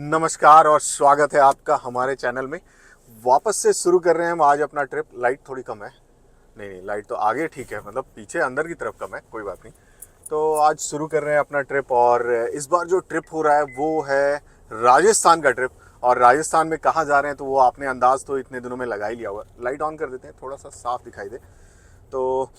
नमस्कार और स्वागत है आपका हमारे चैनल में। वापस से शुरू कर रहे हैं हम आज अपना ट्रिप। लाइट थोड़ी कम है, नहीं लाइट तो आगे ठीक है, मतलब पीछे अंदर की तरफ कम है, कोई बात नहीं। तो आज शुरू कर रहे हैं अपना ट्रिप और इस बार जो ट्रिप हो रहा है वो है राजस्थान का ट्रिप। और राजस्थान में कहाँ जा रहे हैं तो वो आपने अंदाज़ तो इतने दिनों में लगा ही लिया होगा। लाइट ऑन कर देते हैं, थोड़ा सा साफ दिखाई दे। तो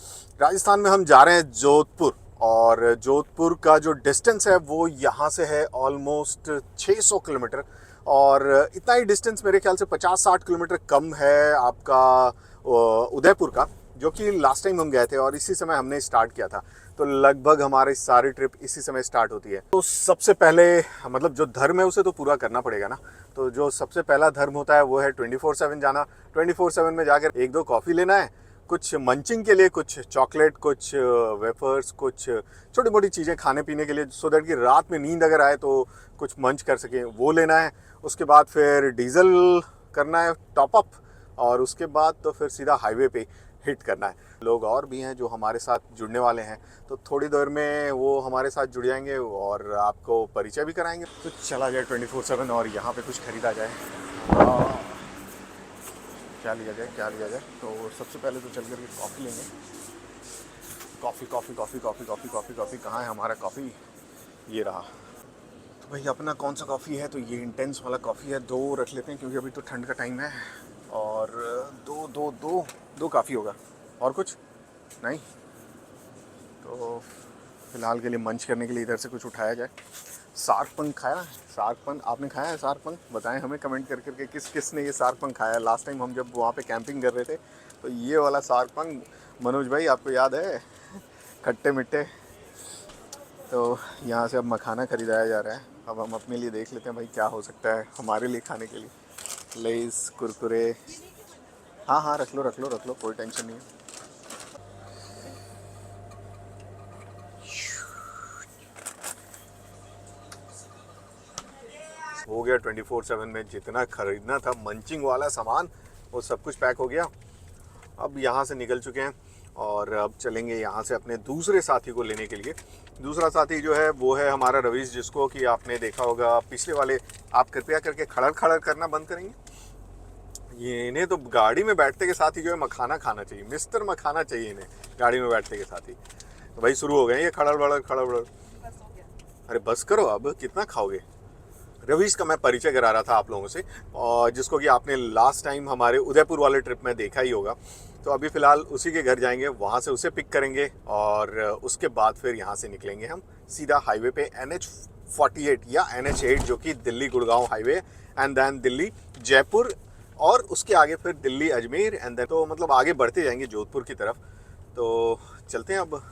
राजस्थान में हम जा रहे हैं जोधपुर, और जोधपुर का जो डिस्टेंस है वो यहाँ से है ऑलमोस्ट 600 किलोमीटर। और इतना ही डिस्टेंस मेरे ख्याल से 50-60 किलोमीटर कम है आपका उदयपुर का, जो कि लास्ट टाइम हम गए थे और इसी समय हमने स्टार्ट किया था। तो लगभग हमारी सारी ट्रिप इसी समय स्टार्ट होती है। तो सबसे पहले मतलब जो धर्म है उसे तो पूरा करना पड़ेगा ना। तो जो सबसे पहला धर्म होता है वो है 24/7 जाना। 24/7 में जाकर एक दो कॉफ़ी लेना है, कुछ मंचिंग के लिए कुछ चॉकलेट, कुछ वेफर्स, कुछ छोटी मोटी चीज़ें खाने पीने के लिए, सो दैट कि रात में नींद अगर आए तो कुछ मंच कर सकें, वो लेना है। उसके बाद फिर डीजल करना है टॉप अप, और उसके बाद तो फिर सीधा हाईवे पे हिट करना है। लोग और भी हैं जो हमारे साथ जुड़ने वाले हैं, तो थोड़ी देर में वो हमारे साथ जुड़ जाएंगे और आपको परिचय भी कराएंगे। तो चला जाए 24/7 और यहाँ पे कुछ खरीदा जाए। क्या लिया जाए। तो सबसे पहले तो चल करके कॉफ़ी लेंगे। कॉफ़ी कहाँ है हमारा कॉफ़ी? ये रहा। तो भाई अपना कौन सा कॉफ़ी है? तो ये इंटेंस वाला कॉफ़ी है, 2 रख लेते हैं क्योंकि अभी तो ठंड का टाइम है। और दो काफ़ी होगा, और कुछ नहीं। तो फिलहाल के लिए मंच करने के लिए इधर से कुछ उठाया जाए। सार्क पंख खाया है? सार्क पंख आपने खाया है? सार्क पंख बताएं हमें कमेंट कर करके किस किस ने ये सार्क पंख खाया है। लास्ट टाइम हम जब वहाँ पे कैंपिंग कर रहे थे तो ये वाला सार्क पंख, मनोज भाई आपको याद है? खट्टे मिट्टे। तो यहाँ से अब मखाना खरीदाया जा रहा है। अब हम अपने लिए देख लेते हैं भाई क्या हो सकता है हमारे लिए खाने के लिए। लेज़, कुरकुरे, हाँ रख लो, कोई टेंशन नहीं है। हो गया 24/7 में जितना खरीदना था मंचिंग वाला सामान, वो सब कुछ पैक हो गया। अब यहाँ से निकल चुके हैं और अब चलेंगे यहाँ से अपने दूसरे साथी को लेने के लिए। दूसरा साथी जो है वो है हमारा रवीश, जिसको कि आपने देखा होगा पिछले वाले। आप कृपया करके खड़र खड़र करना बंद करेंगे? ये इन्हें तो गाड़ी में बैठते के साथ ही जो है मखाना खाना चाहिए, मिस्टर मखाना चाहिए इन्हें गाड़ी में बैठते के साथ ही। तो भाई शुरू हो गए ये खड़र बड़र। अरे बस करो, अब कितना खाओगे? रवीश का मैं परिचय करा रहा था आप लोगों से, और जिसको कि आपने लास्ट टाइम हमारे उदयपुर वाले ट्रिप में देखा ही होगा। तो अभी फ़िलहाल उसी के घर जाएंगे, वहाँ से उसे पिक करेंगे और उसके बाद फिर यहाँ से निकलेंगे हम सीधा हाईवे पे NH48 या NH8, जो कि Delhi Gurgaon highway, and then Delhi Jaipur, और उसके आगे फिर दिल्ली अजमेर, एंड देन तो मतलब आगे बढ़ते जाएंगे जोधपुर की तरफ। तो चलते हैं अब।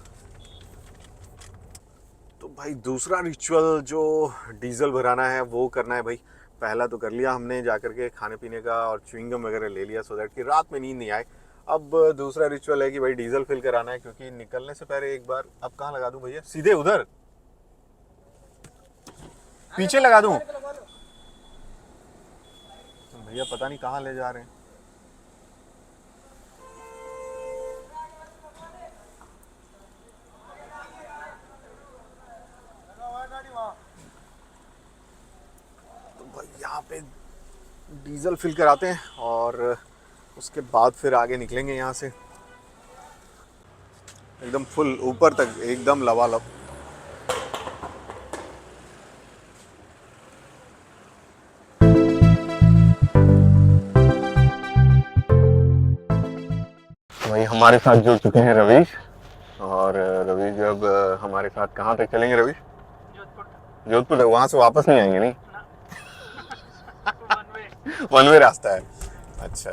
तो भाई दूसरा रिचुअल जो डीजल भराना है वो करना है भाई। पहला तो कर लिया हमने, जाकर के खाने पीने का और च्युइंगम वगैरह ले लिया, सो दैट कि रात में नींद नहीं आए। अब दूसरा रिचुअल है कि भाई डीजल फिल कराना है, क्योंकि निकलने से पहले एक बार, अब कहाँ लगा दूं भैया? सीधे उधर पीछे लगा दूं? तो भैया पता नहीं कहाँ ले जा रहे हैं। तो भाई यहाँ पे डीजल फिल कराते हैं और उसके बाद फिर आगे निकलेंगे यहाँ से एकदम फुल ऊपर तक, एकदम लबालब। वही हमारे साथ जुड़ चुके हैं रवीश। और रवीश जब हमारे साथ कहाँ तक चलेंगे रवीश? जोधपुर तक। वहाँ से वापस नहीं आएंगे? नहीं, वन वे रास्ता है। अच्छा।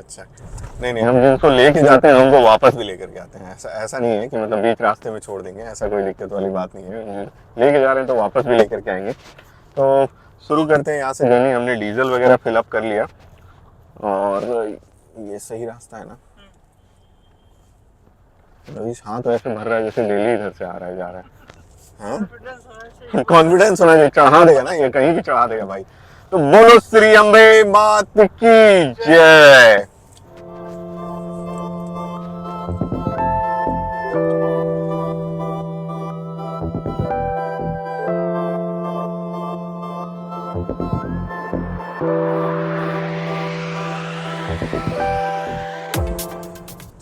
नहीं, हम जिनको लेके जाते हैं उनको वापस भी लेकर के आते हैं। ऐसा नहीं है कि मतलब बीच रास्ते में छोड़ देंगे, ऐसा कोई दिक्कत वाली बात नहीं है। लेके जा रहे हैं तो वापस भी लेकर के आएंगे। तो शुरू करते हैं यहाँ से जर्नी। हमने डीजल वगैरह फिलअप कर लिया, और ये सही रास्ता है ना रवीश? हाँ, तो ऐसे भर रहा है जैसे डेली इधर से आ रहा है जा रहा है। हाँ, कॉन्फिडेंस होना चाहिए। चढ़ा देगा ना ये, कहीं भी चढ़ा देगा भाई। तो बोलो श्री अम्बे मात की जय। तो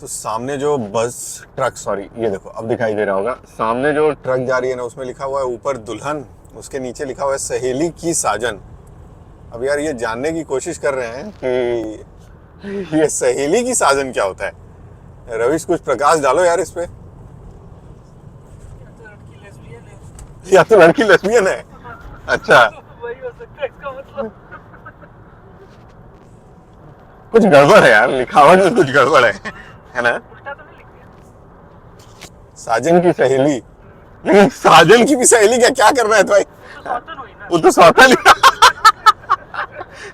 सामने जो बस ट्रक, सॉरी ये देखो अब दिखाई दे रहा होगा, सामने जो ट्रक जा रही है ना उसमें लिखा हुआ है ऊपर दुल्हन, उसके नीचे लिखा हुआ है सहेली की साजन। अब यार ये जानने की कोशिश कर रहे हैं कि ये सहेली की साजन क्या होता है। रविश कुछ प्रकाश डालो यार इस पे। या तो लड़की लेस्बियन है। अच्छा वही हो सकता है इसका मतलब। कुछ गड़बड़ है यार, लिखावट में कुछ गड़बड़ है ना। उल्टा तो नहीं लिख दिया। साजन की सहेली, लेकिन साजन की भी सहेली क्या करना है भाई। तो सौतन हुई ना। वो तो सौतन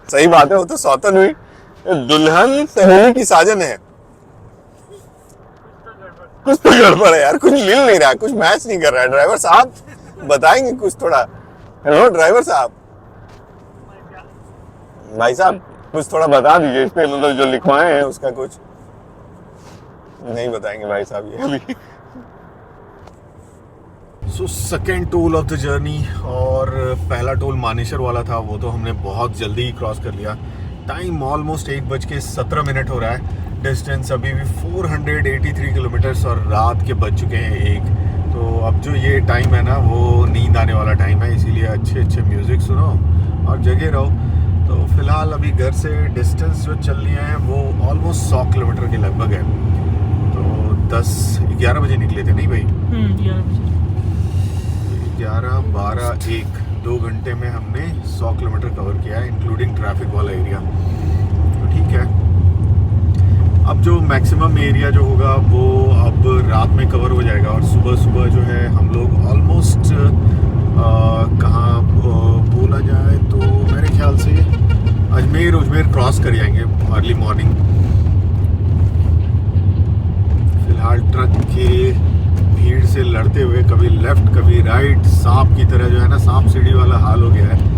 सही बात है, वो तो सौतन हुई। दुल्हन सहेली की साजन है, कुछ तो गड़बड़ है यार, कुछ मिल नहीं रहा, कुछ मैच नहीं कर रहा है। ड्राइवर साहब बताएंगे कुछ थोड़ा। हेलो ड्राइवर साहब, भाई साहब कुछ थोड़ा बता दीजिए इस पे, मतलब जो लिखवाए हैं उसका कुछ। नहीं बताएंगे भाई साहब ये अभी। So second toll of the journey, और पहला टोल मानेसर वाला था, वो तो हमने बहुत जल्दी ही क्रॉस कर लिया। टाइम ऑलमोस्ट 1:17 हो रहा है। डिस्टेंस अभी भी 483 किलोमीटर्स और रात के बज चुके हैं 1। तो अब जो ये टाइम है ना वो नींद आने वाला टाइम है, इसीलिए अच्छे म्यूज़िक सुनो और जगे रहो। तो फिलहाल अभी घर से डिस्टेंस जो चल रही है वो ऑलमोस्ट 100 किलोमीटर के लगभग है। तो 10-11 बजे निकले थे नहीं भाई? 11 बजे। 11, 12, 1, 2 घंटे में हमने 100 किलोमीटर कवर किया है, इंक्लूडिंग ट्रैफिक वाला एरिया। तो ठीक है, अब जो मैक्सिमम एरिया जो होगा वो अब रात में कवर हो जाएगा, और सुबह सुबह जो है हम लोग ऑलमोस्ट कहाँ बोला जाए तो मेरे ख्याल से उजमेर क्रॉस कर जाएंगे अर्ली मॉर्निंग। फिलहाल ट्रक के भीड़ से लड़ते हुए कभी लेफ्ट कभी राइट, सांप की तरह जो है ना, सांप सीढ़ी वाला हाल हो गया है।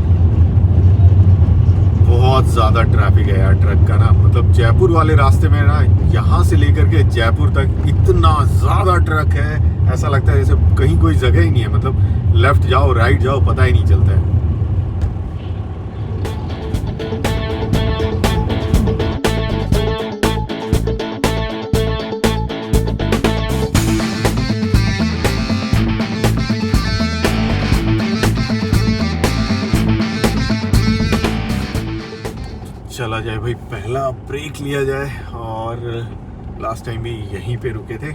बहुत ज़्यादा ट्रैफिक है यार ट्रक का ना, मतलब जयपुर वाले रास्ते में ना, यहाँ से लेकर के जयपुर तक इतना ज़्यादा ट्रक है, ऐसा लगता है जैसे कहीं कोई जगह ही नहीं है। मतलब लेफ्ट जाओ राइट जाओ पता ही नहीं चलता है। चला जाए भाई, पहला ब्रेक लिया जाए। और लास्ट टाइम भी यहीं पे रुके थे,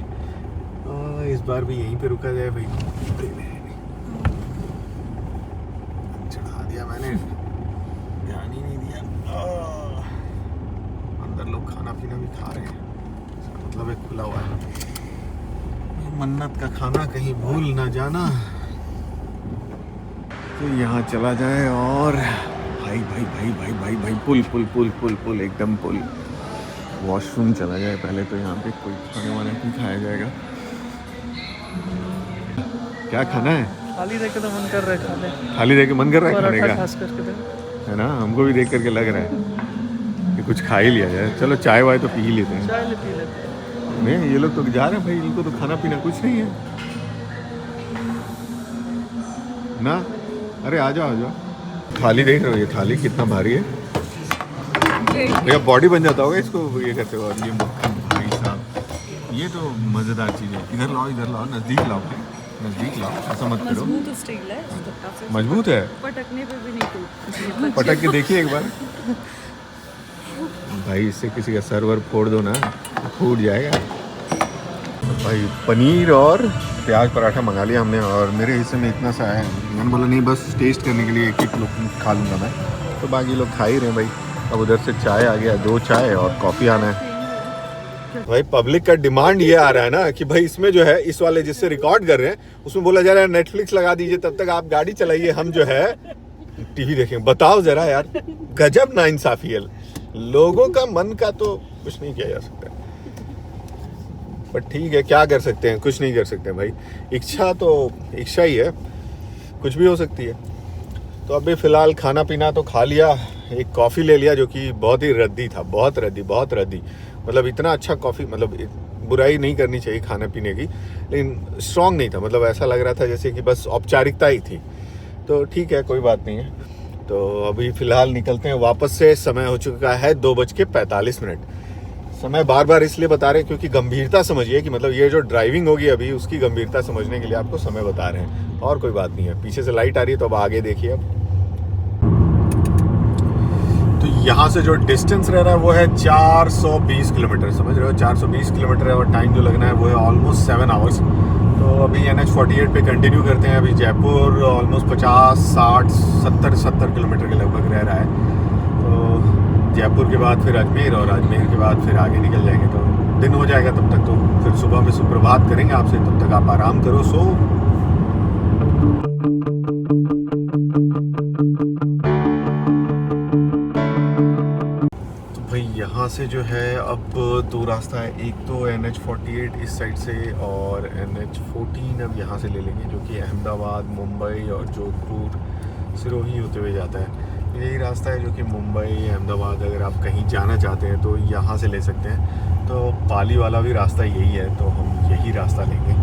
इस बार भी यहीं पे रुका जाए भाई। चढ़ा दिया मैंने, ध्यान ही नहीं दिया। अंदर लोग खाना पीना भी खा रहे हैं, मतलब एक खुला हुआ है। मन्नत का खाना कहीं भूल ना जाना। तो यहाँ चला जाए, और भाई भाई भाई भाई भाई भाई पुल पुल पुल पुल पुल एकदम पुल। वॉशरूम चला जाए पहले, तो यहाँ पे कोई खाने वाने नहीं खाया जाएगा। क्या खाना है? खाली रह के तो मन कर रहा है खाने, खाली रह के मन कर रहा है खाने का, खास करके है ना। हमको भी देख करके लग रहा है कि कुछ खा ही लिया जाए। चलो चाय वाय तो पी ही लेते हैं। चाय पी लेते हैं। नहीं ये लोग तो जा रहे हैं भाई, इनको तो खाना पीना कुछ नहीं है ना। अरे आ जाओ आ जाओ। थाली देख रहे हो, ये थाली कितना भारी है, भैया बॉडी बन जाता होगा इसको ये करते हो। और ये मक्खन भाई साहब, ये तो मज़ेदार चीज़ है। इधर लाओ नज़दीक लाओ, नज़दीक लाओ, ऐसा मत करो। मजबूत स्टील है, मजबूत है, पटकने पे भी नहीं टूटती। पटक के देखिए एक बार भाई, इससे किसी का सर्वर फोड़ दो ना, फूट जाएगा। भाई पनीर और प्याज पराठा मंगा लिया हमने, और मेरे हिस्से में इतना सा है। मैंने बोला नहीं बस टेस्ट करने के लिए 1 किलो खा लूँगा मैं, तो बाकी लोग खा ही रहे हैं भाई। अब उधर से चाय आ गया, 2 चाय और कॉफ़ी आना है। भाई पब्लिक का डिमांड ये आ रहा है ना कि भाई इसमें जो है, इस वाले जिससे रिकॉर्ड कर रहे हैं उसमें बोला जा रहा है नेटफ्लिक्स लगा दीजिए, तब तक आप गाड़ी चलाइए, हम जो है टीवी देखेंगे। बताओ जरा यार, गजब नाइंसाफी है। लोगों का मन का तो कुछ नहीं किया जा सकता, पर ठीक है क्या कर सकते हैं, कुछ नहीं कर सकते भाई। इच्छा तो इच्छा ही है, कुछ भी हो सकती है। तो अभी फ़िलहाल खाना पीना तो खा लिया, एक कॉफ़ी ले लिया जो कि बहुत ही रद्दी था, बहुत रद्दी। मतलब इतना अच्छा कॉफ़ी, मतलब बुराई नहीं करनी चाहिए खाने पीने की, लेकिन स्ट्रॉन्ग नहीं था। मतलब ऐसा लग रहा था जैसे कि बस औपचारिकता ही थी। तो ठीक है कोई बात नहीं है। तो अभी फ़िलहाल निकलते हैं वापस से। समय हो चुका है 2:45। समय बार बार इसलिए बता रहे हैं क्योंकि गंभीरता समझिए कि मतलब ये जो ड्राइविंग होगी अभी उसकी गंभीरता समझने के लिए आपको समय बता रहे हैं, और कोई बात नहीं है। पीछे से लाइट आ रही है तो अब आगे देखिए। अब तो यहाँ से जो डिस्टेंस रह रहा है वो है 420 किलोमीटर, समझ रहे हो, 420 किलोमीटर है, और टाइम जो लगना है वो है ऑलमोस्ट 7 आवर्स। तो अभी NH48 पे कंटिन्यू करते हैं। अभी जयपुर ऑलमोस्ट 50, 60, 70 किलोमीटर के लगभग रह रहा है। तो जयपुर के बाद फिर अजमेर, और अजमेर के बाद फिर आगे निकल जाएंगे। तो दिन हो जाएगा तब तक। तो फिर सुबह में सुप्रभात करेंगे आपसे, तब तक आप आराम करो, सो। यहाँ से जो है अब 2 रास्ता है। एक तो NH48 इस साइड से, और NH14 अब यहाँ से ले लेंगे, जो कि अहमदाबाद, मुंबई और जोधपुर, सिरोही होते हुए जाता है। यही रास्ता है जो कि मुंबई, अहमदाबाद अगर आप कहीं जाना चाहते हैं तो यहाँ से ले सकते हैं। तो पाली वाला भी रास्ता यही है, तो हम यही रास्ता लेंगे।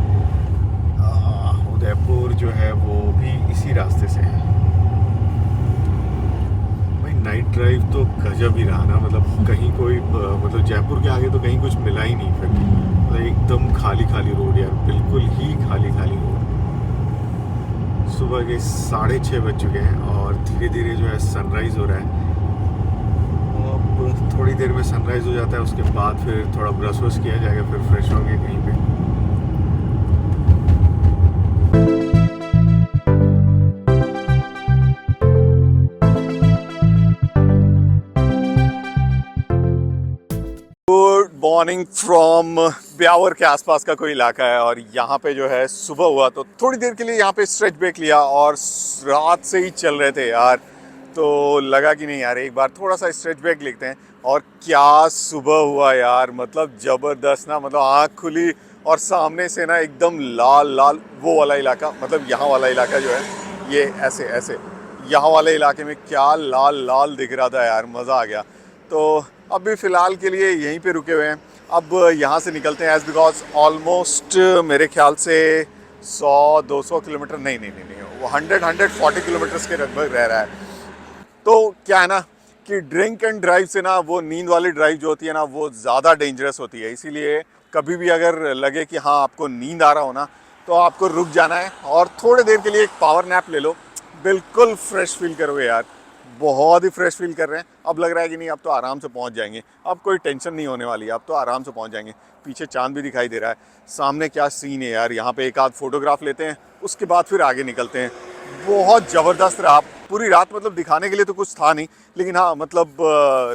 उदयपुर जो है वो भी इसी रास्ते से है। नाइट ड्राइव तो गजब ही रहा ना, मतलब कहीं कोई मतलब जयपुर के आगे तो कहीं कुछ मिला ही नहीं। फिर मतलब एकदम खाली रोड यार, बिल्कुल ही खाली रोड। सुबह के 6:30 बज चुके हैं और धीरे धीरे जो है सनराइज़ हो रहा है। अब थोड़ी देर में सनराइज़ हो जाता है, उसके बाद फिर थोड़ा ब्रश वश किया जाएगा, फिर फ्रेश होंगे कहीं पे। मॉर्निंग फ्रॉम ब्यावर के आसपास का कोई इलाका है, और यहाँ पे जो है सुबह हुआ तो थोड़ी देर के लिए यहाँ पे स्ट्रेच ब्रेक लिया, और रात से ही चल रहे थे यार, तो लगा कि नहीं यार एक बार थोड़ा सा स्ट्रेच ब्रेक लेते हैं। और क्या सुबह हुआ यार, मतलब ज़बरदस्त ना, मतलब आँख खुली और सामने से ना एकदम लाल लाल वो वाला इलाका, मतलब यहाँ वाला इलाका जो है ये ऐसे यहाँ वाले इलाके में क्या लाल लाल दिख रहा था यार, मज़ा आ गया। तो अभी फ़िलहाल के लिए यहीं पे रुके हुए हैं। अब यहाँ से निकलते हैं, एज बिकॉज ऑलमोस्ट मेरे ख्याल से 100-200 किलोमीटर नहीं, वो 100-140 किलोमीटर्स के लगभग रह रहा है। तो क्या है ना कि ड्रिंक एंड ड्राइव से ना वो नींद वाली ड्राइव जो होती है ना वो ज़्यादा डेंजरस होती है। इसीलिए कभी भी अगर लगे कि हाँ आपको नींद आ रहा हो ना, तो आपको रुक जाना है और थोड़ी देर के लिए एक पावर नैप ले लो, बिल्कुल फ्रेश फील करोगे यार, बहुत ही फ्रेश फील कर रहे हैं। अब लग रहा है कि नहीं अब तो आराम से पहुंच जाएंगे, अब कोई टेंशन नहीं होने वाली है, अब तो आराम से पहुंच जाएंगे। पीछे चांद भी दिखाई दे रहा है, सामने क्या सीन है यार। यहाँ पे एक आध फोटोग्राफ लेते हैं, उसके बाद फिर आगे निकलते हैं। बहुत ज़बरदस्त रहा पूरी रात, मतलब दिखाने के लिए तो कुछ था नहीं, लेकिन हाँ मतलब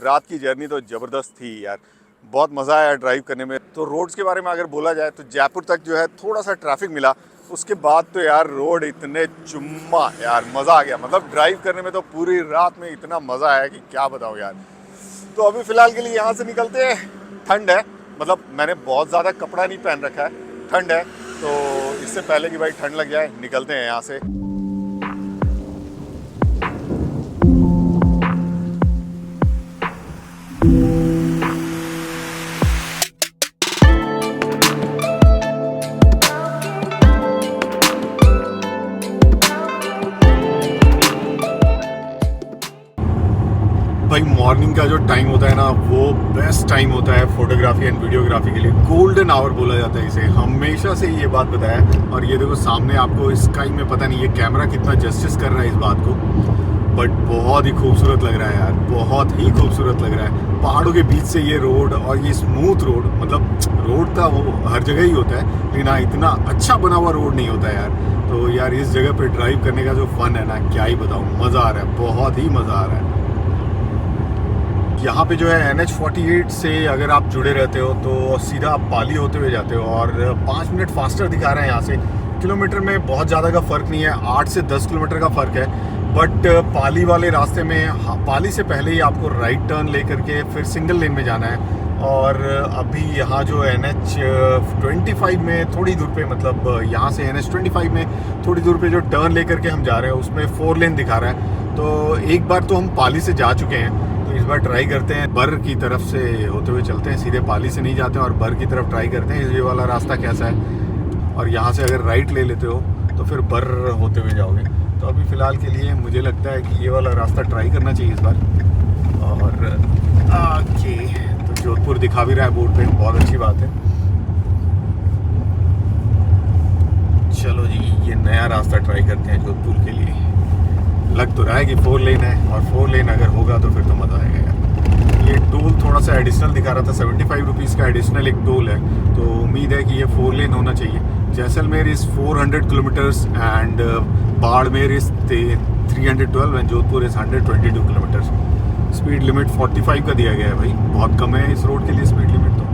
रात की जर्नी तो ज़बरदस्त थी यार, बहुत मज़ा आया ड्राइव करने में। तो रोड्स के बारे में अगर बोला जाए तो जयपुर तक जो है थोड़ा सा ट्रैफिक मिला, उसके बाद तो यार रोड इतने चुम्मा यार, मज़ा आ गया। मतलब ड्राइव करने में तो पूरी रात में इतना मज़ा आया कि क्या बताऊँ यार। तो अभी फ़िलहाल के लिए यहाँ से निकलते हैं। ठंड है, मतलब मैंने बहुत ज़्यादा कपड़ा नहीं पहन रखा है, ठंड है, तो इससे पहले कि भाई ठंड लग जाए निकलते हैं यहाँ से। भाई मॉर्निंग का जो टाइम होता है ना वो बेस्ट टाइम होता है फोटोग्राफी एंड वीडियोग्राफी के लिए, गोल्डन आवर बोला जाता है इसे, हमेशा से ये बात बताया। और ये देखो सामने आपको स्काई में, पता नहीं ये कैमरा कितना जस्टिस कर रहा है इस बात को, बट बहुत ही खूबसूरत लग रहा है यार, बहुत ही खूबसूरत लग रहा है। पहाड़ों के बीच से ये रोड, और ये स्मूथ रोड, मतलब रोड था वो हर जगह ही होता है, लेकिन हाँ इतना अच्छा बना हुआ रोड नहीं होता यार। तो यार इस जगह पर ड्राइव करने का जो फन है ना, क्या ही बताऊँ, मज़ा आ रहा है, बहुत ही मज़ा आ रहा है। यहाँ पे जो है NH48 से अगर आप जुड़े रहते हो तो सीधा आप पाली होते हुए जाते हो, और 5 मिनट फास्टर दिखा रहे हैं यहाँ से। किलोमीटर में बहुत ज़्यादा का फ़र्क नहीं है, 8 से 10 किलोमीटर का फ़र्क है। बट पाली वाले रास्ते में पाली से पहले ही आपको राइट टर्न लेकर के फिर सिंगल लेन में जाना है। और अभी यहाँ जो NH25 में थोड़ी दूर पे, मतलब यहाँ से NH25 में थोड़ी दूर पे जो टर्न लेकर के हम जा रहे हैं उसमें 4 लेन दिखा रहा है। तो एक बार तो हम पाली से जा चुके हैं, तो इस बार ट्राई करते हैं बर की तरफ से होते हुए चलते हैं, सीधे पाली से नहीं जाते हैं और बर की तरफ ट्राई करते हैं ये वाला रास्ता कैसा है। और यहाँ से अगर राइट ले लेते हो तो फिर बर होते हुए जाओगे। तो अभी फ़िलहाल के लिए मुझे लगता है कि ये वाला रास्ता ट्राई करना चाहिए इस बार। और ओके, तो जोधपुर दिखा भी रहा है बोर्ड पे, बहुत अच्छी बात है। चलो जी, ये नया रास्ता ट्राई करते हैं जोधपुर के लिए। लग तो रहा है कि 4 लेन है, और 4 लेन अगर होगा तो फिर तो मज़ा आएगा यार। ये टोल थोड़ा सा एडिशनल दिखा रहा था, 75 रुपीज़ का एडिशनल एक टोल है, तो उम्मीद है कि ये 4 लेन होना चाहिए। Jaisalmer is 400 kilometres and Barmer is 312 and Jodhpur is 122 kilometres. Speed limit 45 का दिया गया है भाई, बहुत कम है इस रोड के लिए स्पीड लिमिट तो।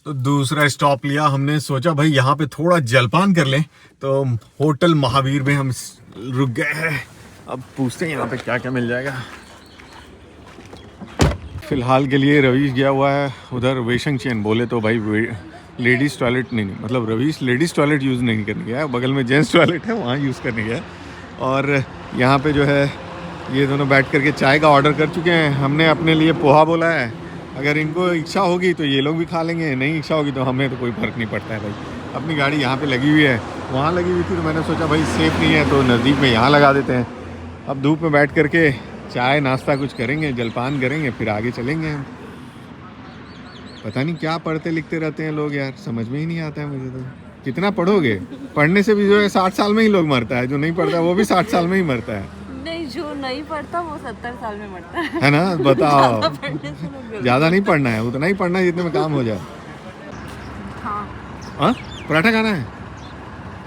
तो दूसरा स्टॉप लिया हमने, सोचा भाई यहाँ पे थोड़ा जलपान कर लें, तो होटल महावीर में हम रुक गए हैं। अब पूछते हैं यहाँ पे क्या क्या मिल जाएगा। फिलहाल के लिए रवीश गया हुआ है उधर वेशंग चेन, बोले तो भाई लेडीज़ टॉयलेट नहीं, मतलब रवीश लेडीज़ टॉयलेट यूज़ नहीं करने गया है, बगल में जेंट्स टॉयलेट है वहाँ यूज़ करने गया है। और यहाँ पे जो है ये दोनों बैठ करके चाय का ऑर्डर कर चुके हैं। हमने अपने लिए पोहा बोला है, अगर इनको इच्छा होगी तो ये लोग भी खा लेंगे, नहीं इच्छा होगी तो हमें तो कोई फ़र्क नहीं पड़ता है भाई। अपनी गाड़ी यहाँ पे लगी हुई है, वहाँ लगी हुई थी तो मैंने सोचा भाई सेफ़ नहीं है तो नज़दीक में यहाँ लगा देते हैं। अब धूप में बैठ करके चाय नाश्ता कुछ करेंगे, जलपान करेंगे, फिर आगे चलेंगे हम। पता नहीं क्या पढ़ते लिखते रहते हैं लोग यार, समझ में ही नहीं आता है मुझे तो। कितना पढ़ोगे? पढ़ने से भी जो है 60 साल में ही लोग मरता है, जो नहीं पढ़ता वो भी 60 साल में ही मरता है। नहीं, जो नहीं पढ़ता वो 70 साल में मरता है ना, बताओ। ज़्यादा पढ़ने से लोग जल्दी- ज़्यादा नहीं पढ़ना है, उतना ही पढ़ना है जितने में काम हो जाए। हाँ। हाँ, पराठा खाना है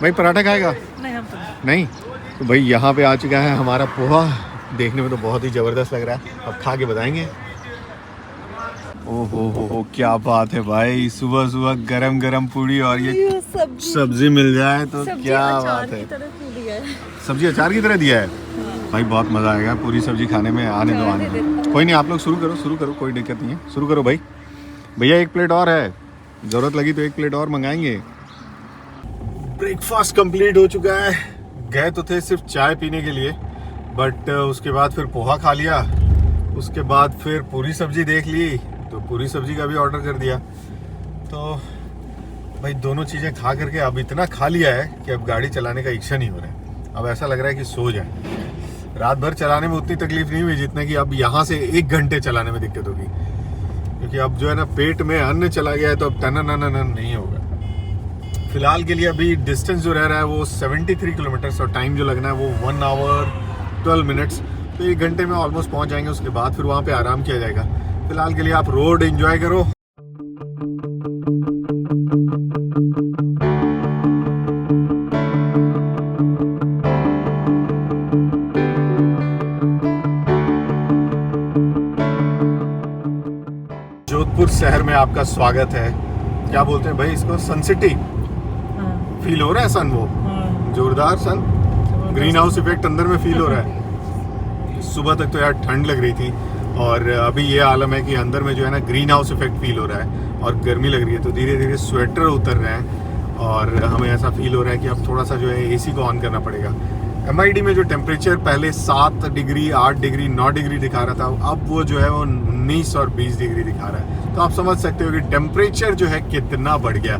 भाई, पराठा खाएगा? नहीं, हम तो नहीं। तो भाई यहाँ पे आ चुका है हमारा पोहा, देखने में तो बहुत ही ज़बरदस्त लग रहा है, अब खा के बताएंगे। ओहो हो, क्या बात है भाई, सुबह सुबह गरम गरम पूड़ी और ये सब्जी मिल जाए तो क्या बात है। सब्जी अचार की तरह दिया है भाई, बहुत मज़ा आएगा पूरी सब्जी खाने में। आने दो। कोई नहीं, आप लोग शुरू करो, कोई दिक्कत नहीं है, शुरू करो भाई। भैया 1 प्लेट और है, ज़रूरत लगी तो 1 प्लेट और मंगाएंगे। ब्रेकफास्ट कंप्लीट हो चुका है। गए तो थे सिर्फ चाय पीने के लिए, बट उसके बाद फिर पोहा खा लिया, उसके बाद फिर पूरी सब्जी देख ली तो पूरी सब्जी का भी ऑर्डर कर दिया। तो भाई दोनों चीज़ें खा करके अब इतना खा लिया है कि अब गाड़ी चलाने का इच्छा नहीं हो रहा है। अब ऐसा लग रहा है कि सो जाए। रात भर चलाने में उतनी तकलीफ नहीं हुई जितने कि अब यहाँ से 1 घंटे चलाने में दिक्कत होगी, क्योंकि अब जो है ना पेट में अन्न चला गया है, तो अब टन नहीं होगा। फिलहाल के लिए अभी डिस्टेंस जो रह रहा है वो 73 किलोमीटर्स, और टाइम जो लगना है वो 1 आवर 12 मिनट्स, तो 1 घंटे में ऑलमोस्ट पहुँच जाएंगे। उसके बाद फिर वहाँ पे आराम किया जाएगा। फिलहाल के लिए आप रोड एंजॉय करो। जोधपुर शहर में आपका स्वागत है। क्या बोलते हैं भाई इसको, सन सिटी हाँ। फील हो रहा है। सन वो हाँ। जोरदार सन, ग्रीन हाउस इफेक्ट अंदर में फील हो रहा है। सुबह तक तो यार ठंड लग रही थी, और अभी ये आलम है कि अंदर में जो है ना ग्रीन हाउस इफेक्ट फील हो रहा है और गर्मी लग रही है, तो धीरे धीरे स्वेटर उतर रहे हैं और हमें ऐसा फील हो रहा है कि अब थोड़ा सा जो है एसी को ऑन करना पड़ेगा। MID में जो टेम्परेचर पहले 7 डिग्री 8 डिग्री 9 डिग्री दिखा रहा था, अब वो जो है वो 19 और 20 डिग्री दिखा रहा है। तो आप समझ सकते हो कि टेम्परेचर जो है कितना बढ़ गया।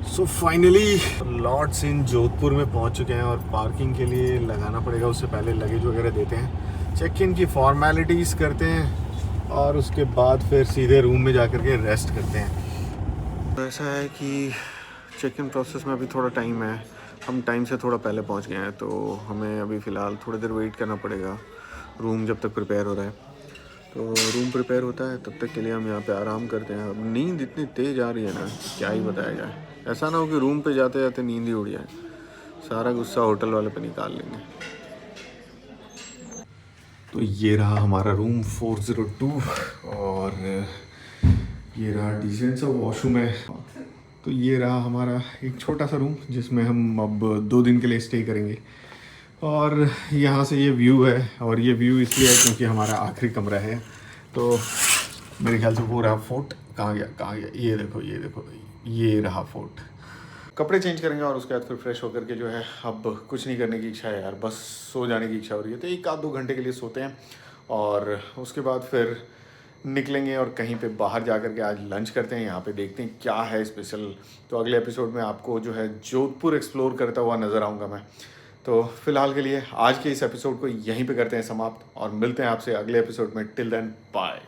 सो फाइनली लॉर्ड्स इन जोधपुर में पहुंच चुके हैं, और पार्किंग के लिए लगाना पड़ेगा, उससे पहले लगेज वगैरह देते हैं, चेक इन की फॉर्मेलिटीज़ करते हैं, और उसके बाद फिर सीधे रूम में जा कर के रेस्ट करते हैं। तो ऐसा है कि चेक इन प्रोसेस में अभी थोड़ा टाइम है, हम टाइम से थोड़ा पहले पहुंच गए हैं, तो हमें अभी फ़िलहाल थोड़ी देर वेट करना पड़ेगा रूम जब तक प्रिपेयर हो रहा है। तो रूम प्रिपेयर होता है तब तक के लिए हम यहाँ पे आराम करते हैं। अब नींद इतनी तेज़ आ रही है ना, क्या ही बताया जाए। ऐसा ना हो कि रूम पे जाते जाते नींद ही उड़ जाए, सारा गुस्सा होटल वाले पे निकाल लेंगे। तो ये रहा हमारा रूम 402, और ये रहा डिसेंट सा वॉशरूम है। तो ये रहा हमारा एक छोटा सा रूम जिसमें हम अब 2 दिन के लिए स्टे करेंगे। और यहाँ से ये व्यू है, और ये व्यू इसलिए है क्योंकि हमारा आखिरी कमरा है। तो मेरे ख्याल से वो रहा फोर्ट, कहाँ गया, ये देखो ये रहा फोर्ट। कपड़े चेंज करेंगे और उसके बाद फिर फ्रेश होकर के जो है, अब कुछ नहीं करने की इच्छा है यार, बस सो जाने की इच्छा हो रही है। तो 1 आध 2 घंटे के लिए सोते हैं, और उसके बाद फिर निकलेंगे और कहीं पे बाहर जा कर के आज लंच करते हैं, यहाँ पे देखते हैं क्या है स्पेशल। तो अगले एपिसोड में आपको जो है जोधपुर एक्सप्लोर करता हुआ नज़र आऊँगा मैं। तो फिलहाल के लिए आज के इस एपिसोड को यहीं पे करते हैं समाप्त और मिलते हैं आपसे अगले एपिसोड में। Till then bye.